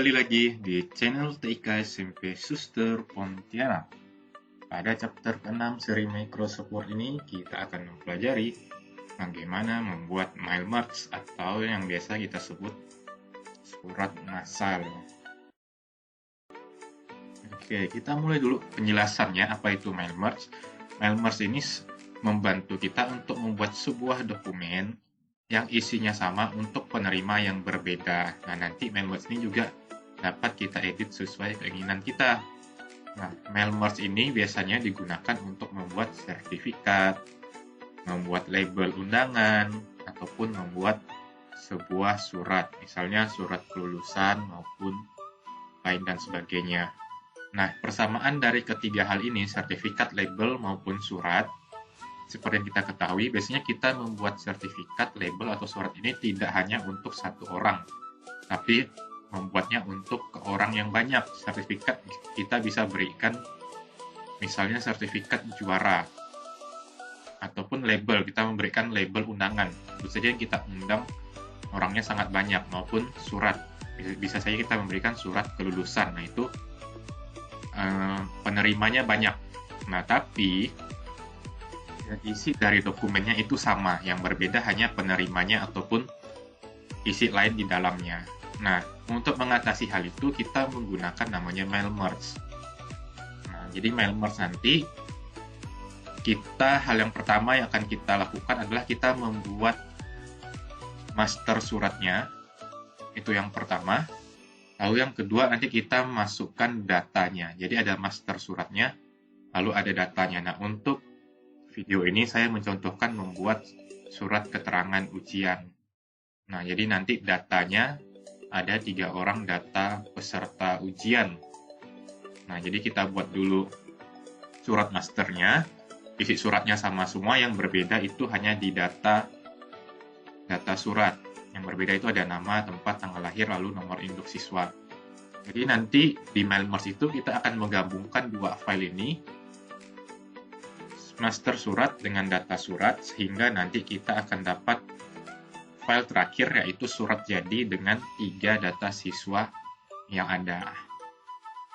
kembali lagi di channel TIK SMP Suster Pontianak. Pada chapter ke-6 seri Microsoft Word ini, kita akan mempelajari bagaimana membuat mail merge atau yang biasa kita sebut surat massal. Oke, kita mulai dulu penjelasannya apa itu mail merge. Mail merge ini membantu kita untuk membuat sebuah dokumen yang isinya sama untuk penerima yang berbeda. Nah, nanti mail merge ini juga dapat kita edit sesuai keinginan kita. Nah, mail merge ini biasanya digunakan untuk membuat sertifikat, membuat label undangan, ataupun membuat sebuah surat, misalnya surat kelulusan maupun lain dan sebagainya. Nah, persamaan dari ketiga hal ini, sertifikat, label, maupun surat, seperti yang kita ketahui, biasanya kita membuat sertifikat, label, atau surat ini tidak hanya untuk satu orang, tapi membuatnya untuk ke orang yang banyak. Sertifikat kita bisa berikan, misalnya sertifikat juara, ataupun label, kita memberikan label undangan. Tentu saja yang kita undang orangnya sangat banyak, maupun surat. Bisa saja kita memberikan surat kelulusan, nah itu penerimanya banyak. Nah, tapi isi dari dokumennya itu sama, yang berbeda hanya penerimanya ataupun isi lain di dalamnya. Nah, untuk mengatasi hal itu kita menggunakan namanya mail merge. Nah, jadi mail merge nanti hal yang pertama yang akan kita lakukan adalah kita membuat master suratnya. Itu yang pertama. Lalu yang kedua nanti kita masukkan datanya. Jadi ada master suratnya, lalu ada datanya. Nah, untuk video ini saya mencontohkan membuat surat keterangan ujian. Nah, jadi nanti datanya ada 3 orang data peserta ujian. Nah, jadi kita buat dulu surat masternya. Isi suratnya sama semua, yang berbeda itu hanya di data surat. Yang berbeda itu ada nama, tempat, tanggal lahir, lalu nomor induk siswa. Jadi nanti di mail merge itu kita akan menggabungkan dua file ini, master surat dengan data surat, sehingga nanti kita akan dapat file terakhir yaitu surat jadi dengan 3 data siswa yang ada.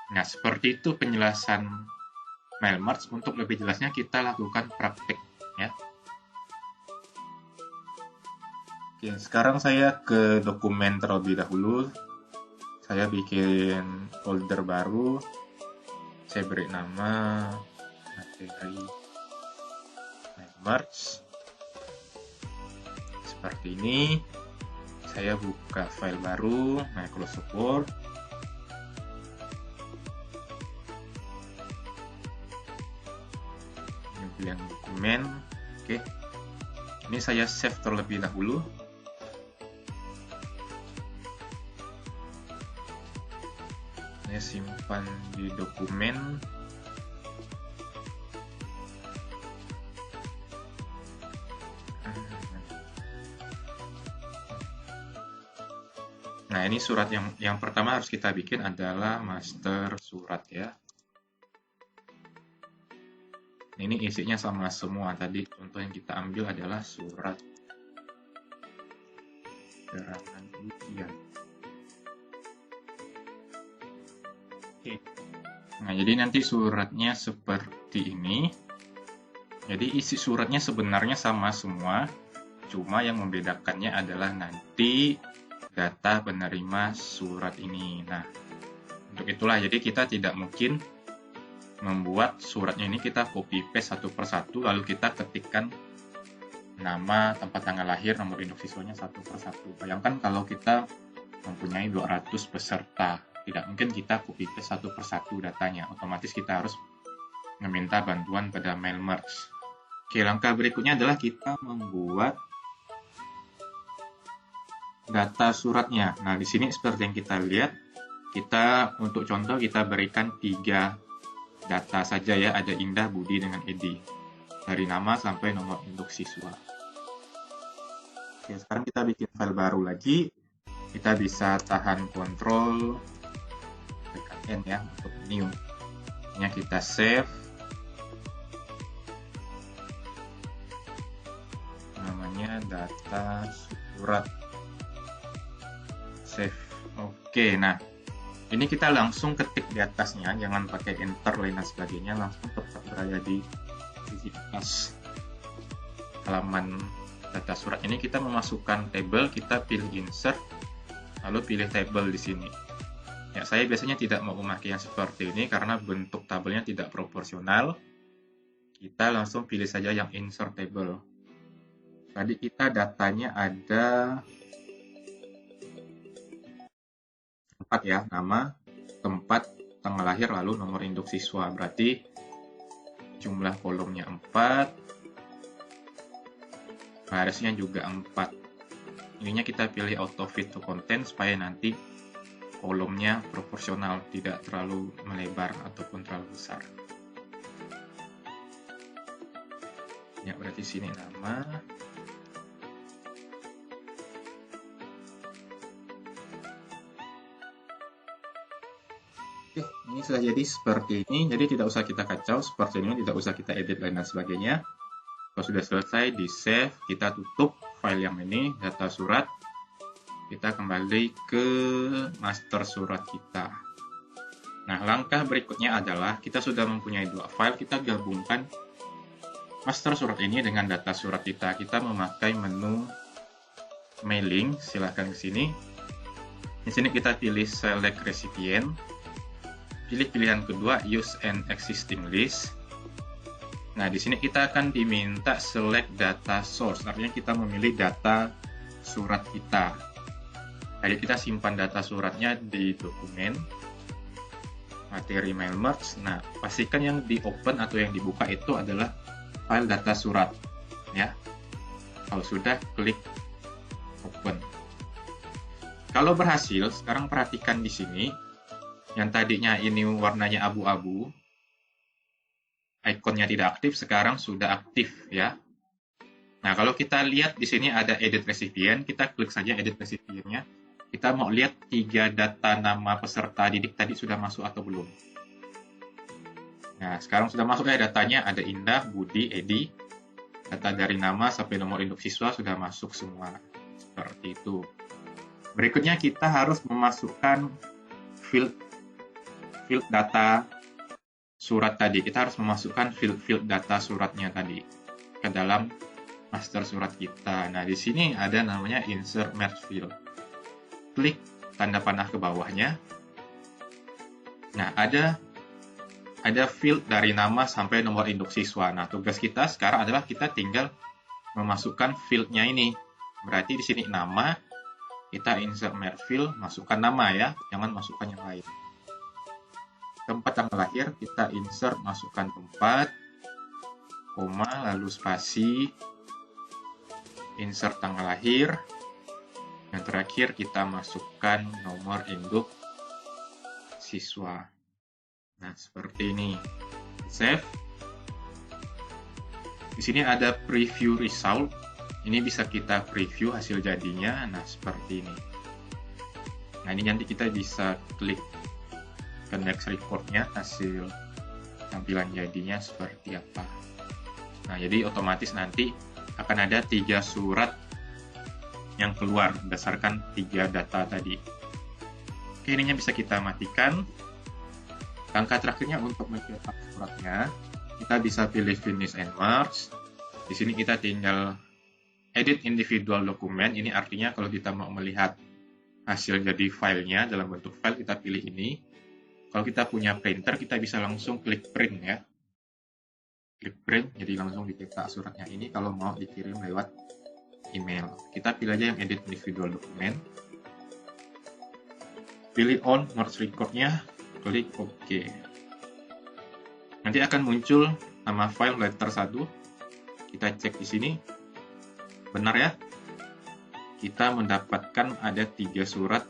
Nah, seperti itu penjelasan mail merge. Untuk lebih jelasnya kita lakukan praktek ya. Oke, sekarang saya ke dokumen terlebih dahulu. Saya bikin folder baru. Saya beri nama materi mail merge. Seperti ini. Saya buka file baru Microsoft Word. Ini pilihan dokumen. Oke. Ini saya save terlebih dahulu. Saya simpan di dokumen. Nah, ini surat yang pertama harus kita bikin adalah master surat ya. Ini isinya sama semua. Tadi contoh yang kita ambil adalah surat keterangan ujian. Oke. Nah, jadi nanti suratnya seperti ini. Jadi isi suratnya sebenarnya sama semua, cuma yang membedakannya adalah nanti data penerima surat ini. Nah, untuk itulah jadi kita tidak mungkin membuat suratnya ini kita copy paste satu persatu lalu kita ketikkan nama, tempat tanggal lahir, nomor induk siswanya satu persatu. Bayangkan kalau kita mempunyai 200 peserta, tidak mungkin kita copy paste satu persatu datanya. Otomatis kita harus meminta bantuan pada mail merge. Oke, langkah berikutnya adalah kita membuat data suratnya. Nah, di sini seperti yang kita lihat, kita untuk contoh kita berikan 3 data saja ya, ada Indah, Budi, dengan Edi. Dari nama sampai nomor induk siswa. Oke, sekarang kita bikin file baru lagi. Kita bisa tahan Ctrl, tekan N ya untuk new. Ini kita save. Namanya data surat. Save. Oke, nah Ini kita langsung ketik di atasnya, jangan pakai enter dan sebagainya, langsung tetap berada di sisi atas halaman data surat. Ini kita memasukkan tabel, kita pilih insert, lalu pilih table di sini. Ya, saya biasanya tidak mau memakai yang seperti ini karena bentuk tabelnya tidak proporsional. Kita langsung pilih saja yang insert table. Tadi kita datanya ada 4 ya, nama, tempat, tanggal lahir, lalu nomor induk siswa. Berarti jumlah kolomnya 4, barisnya juga 4. Ininya kita pilih auto fit to content supaya nanti kolomnya proporsional, tidak terlalu melebar ataupun terlalu besar. Ya, berarti sini nama. Oke, ini sudah jadi seperti ini. Jadi tidak usah kita kacau seperti ini, tidak usah kita edit dan sebagainya. Kalau sudah selesai, di save, kita tutup file yang ini, data surat. Kita kembali ke master surat kita. Nah, langkah berikutnya adalah kita sudah mempunyai 2 file, kita gabungkan master surat ini dengan data surat kita. Kita memakai menu mailing, silahkan ke sini. Di sini kita pilih select recipient. Pilih pilihan kedua, use an existing list. Nah, di sini kita akan diminta select data source, artinya kita memilih data surat kita. Jadi kita simpan data suratnya di dokumen, materi mail merge. Nah, pastikan yang di open atau yang dibuka itu adalah file data surat. Ya, kalau sudah, klik open. Kalau berhasil, sekarang perhatikan di sini. Yang tadinya ini warnanya abu-abu, ikonnya tidak aktif, sekarang sudah aktif ya. Nah, kalau kita lihat di sini ada edit recipient, kita klik saja edit recipientnya. Kita mau lihat 3 data nama peserta didik tadi sudah masuk atau belum. Nah, sekarang sudah masuk ya datanya, ada Indah, Budi, Edi. Data dari nama sampai nomor induk siswa sudah masuk semua. Seperti itu. Berikutnya kita harus memasukkan field data surat tadi. Kita harus memasukkan field data suratnya tadi ke dalam master surat kita. Nah, di sini ada namanya insert merge field. Klik tanda panah ke bawahnya. Nah, ada field dari nama sampai nomor induk siswa. Nah, tugas kita sekarang adalah kita tinggal memasukkan fieldnya ini. Berarti di sini nama, kita insert merge field, masukkan nama ya, jangan masukkan yang lain. Tempat tanggal lahir, kita insert, masukkan tempat, koma, lalu spasi, insert tanggal lahir, yang terakhir kita masukkan nomor induk siswa. Nah, seperti ini. Save. Di sini ada preview result. Ini bisa kita preview hasil jadinya. Nah, seperti ini. Nah, ini nanti kita bisa klik ke next report-nya, hasil tampilan jadinya seperti apa. Nah, jadi otomatis nanti akan ada 3 surat yang keluar berdasarkan 3 data tadi. Oke, ininya bisa kita matikan. Langkah terakhirnya untuk mencetak suratnya, kita bisa pilih finish and merge. Di sini kita tinggal edit individual dokumen. Ini artinya kalau kita mau melihat hasil jadi filenya dalam bentuk file, kita pilih ini. Kalau kita punya printer, kita bisa langsung klik print ya. Klik print, jadi langsung dicetak suratnya ini kalau mau dikirim lewat email. Kita pilih aja yang edit individual dokumen. Pilih on merge record-nya, klik OK. Nanti akan muncul nama file letter 1. Kita cek di sini. Benar ya? Kita mendapatkan ada 3 surat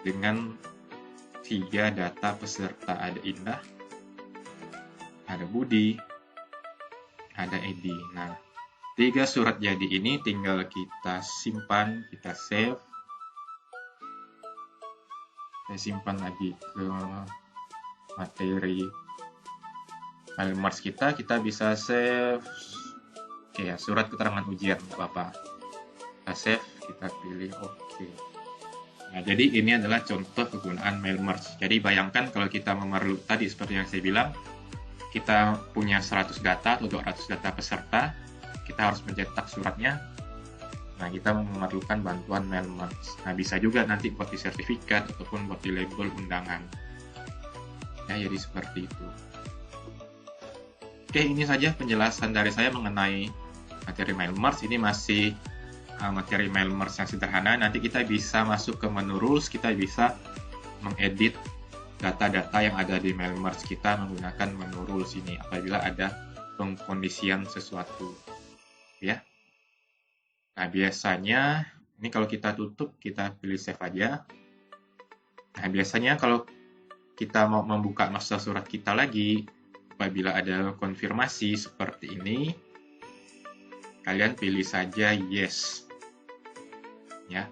dengan 3 data peserta. Ada Indah, ada Budi, ada Edi. Nah, 3 surat jadi ini tinggal kita simpan, kita save. Saya simpan lagi ke materi file merge kita bisa save. Oke ya, surat keterangan ujian, nggak apa-apa. Kita save, kita pilih OK. Nah, jadi ini adalah contoh kegunaan mail merge. Jadi bayangkan kalau kita memerlukan tadi seperti yang saya bilang, kita punya 100 data atau 200 data peserta, kita harus mencetak suratnya. Nah, kita memerlukan bantuan mail merge. Nah, bisa juga nanti buat di sertifikat ataupun buat di label undangan. Ya, jadi seperti itu. Oke, ini saja penjelasan dari saya mengenai materi mail merge. Ini masih materi mail merge yang sederhana. Nanti kita bisa masuk ke menu rules, kita bisa mengedit data-data yang ada di mail merge kita menggunakan menu rules ini apabila ada pengkondisian sesuatu. Ya. Nah, biasanya ini kalau kita tutup, kita pilih save aja. Nah, biasanya kalau kita mau membuka master surat kita lagi, apabila ada konfirmasi seperti ini, kalian pilih saja yes. Ya.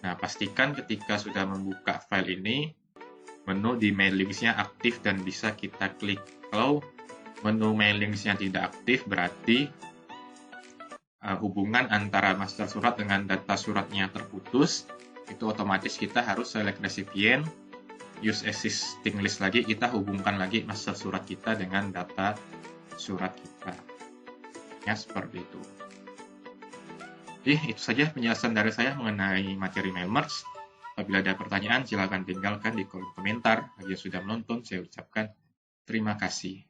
Nah, pastikan ketika sudah membuka file ini, menu di mailingsnya aktif dan bisa kita klik. Kalau menu mailingsnya tidak aktif, berarti hubungan antara master surat dengan data suratnya terputus. Itu otomatis kita harus select recipient, use existing list lagi, kita hubungkan lagi master surat kita dengan data surat kita. Ya, seperti itu. Jadi, itu saja penjelasan dari saya mengenai materi mail merge. Apabila ada pertanyaan, silakan tinggalkan di kolom komentar. Bagi yang sudah menonton, saya ucapkan terima kasih.